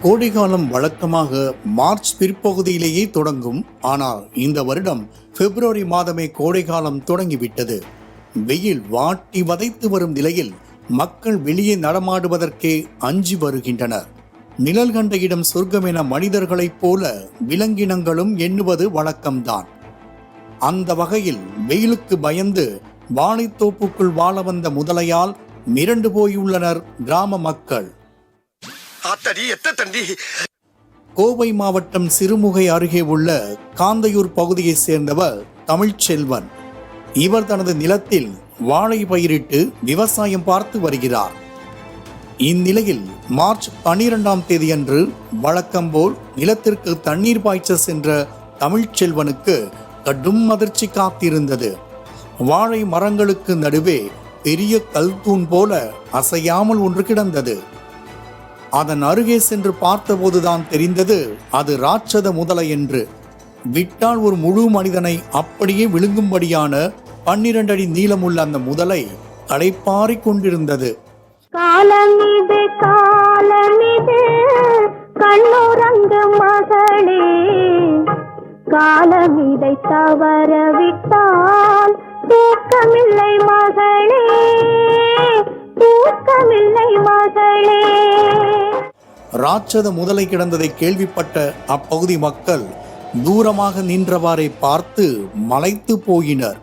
கோடைகாலம் வழக்கமாக மார்ச் பிற்பகுதியிலேயே தொடங்கும். ஆனால் இந்த வருடம் பிப்ரவரி மாதமே கோடைகாலம் தொடங்கிவிட்டது. வெயில் வாட்டி வதைத்து வரும் நிலையில் மக்கள் வெளியே நடமாடுவதற்கே அஞ்சி வருகின்றனர். நிழல் கண்ட இடம் சொர்க்கம் என மனிதர்களைப் போல விலங்கினங்களும் எண்ணுவது வழக்கம்தான். அந்த வகையில் வெயிலுக்கு பயந்து வாழைத்தோப்புக்குள் வாழ வந்த முதலையால் மிரண்டு போயுள்ளனர் கிராம மக்கள். கோவை மாவட்டம் சிறுமுகை அருகே உள்ள காந்தையூர் பகுதியை சேர்ந்தவர் தமிழ்ச்செல்வன். இவர் தனது நிலத்தில் வாழை பயிரிட்டு விவசாயம் பார்த்து வருகிறார். இந்நிலையில் மார்ச் 12ஆம் தேதியன்று வழக்கம்போல் நிலத்திற்கு தண்ணீர் பாய்ச்ச சென்ற தமிழ்ச்செல்வனுக்கு கடும் அதிர்ச்சி காத்திருந்தது. வாழை மரங்களுக்கு நடுவே பெரிய கல் தூண் போல அசையாமல் ஒன்று கிடந்தது. அதன் அருகே சென்று பார்த்தபோதுதான் தெரிந்தது அது ராட்சத முதலை என்று. விட்டால் ஒரு முழு மனிதனை அப்படியே விழுங்கும்படியான 12 அடி நீளமுள்ள அந்த முதலை களைப்பாறிக் கொண்டிருந்தது. காலமிது காலமிது கண்ணுறங்கு மகளே, காலமிதை தவறவிட்டால் தூக்கமில்லை மகளே, தூக்கமில்லை மகளே. ராட்சத முதலை கிடந்ததை கேள்விப்பட்ட அப்பகுதி மக்கள் தூரமாக நின்றவாறே பார்த்து மலைத்து போயினர்.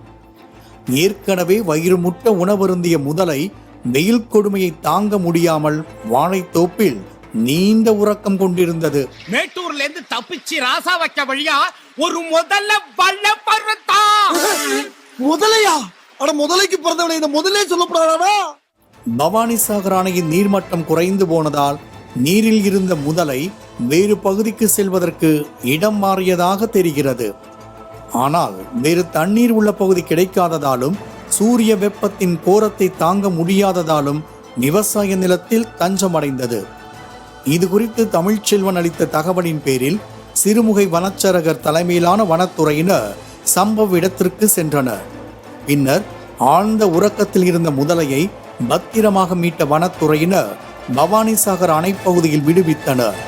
ஏற்கனவே வயிறு முட்ட உணவருந்திய முதலை வெயில் கொடுமையை தாங்க முடியாமல் வாழைத்தோப்பில் நீண்ட உறக்கம் கொண்டிருந்தது. மேட்டூர்ல இருந்து தப்பிச்சு ராசா வைக்க வழியா ஒரு முதல்ல வல்ல பருத்தா. முதலையா? அட முதலைக்கு பிறந்தவனை இந்த முதலே சொல்லப்படாதா? பவானிசாகர் அணையின் நீர்மட்டம் குறைந்து போனதால் நீரில் இருந்த முதலை வேறு பகுதிக்கு செல்வதற்கு இடம் மாறியதாக தெரிகிறது. ஆனால் வேறு தண்ணீர் உள்ள பகுதி கிடைக்காததாலும் சூரிய வெப்பத்தின் கோரத்தை தாங்க முடியாததாலும் விவசாய நிலத்தில் தஞ்சமடைந்தது. இது குறித்து தமிழ்ச்செல்வன் அளித்த தகவலின் பேரில் சிறுமுகை வனச்சரகர் தலைமையிலான வனத்துறையினர் சம்பவ இடத்திற்கு சென்றனர். பின்னர் ஆழ்ந்த உறக்கத்தில் இருந்த முதலையை பத்திரமாக மீட்ட வனத்துறையினர் பவானிசாகர் அணைப்பகுதியில் விடுவித்தனர்.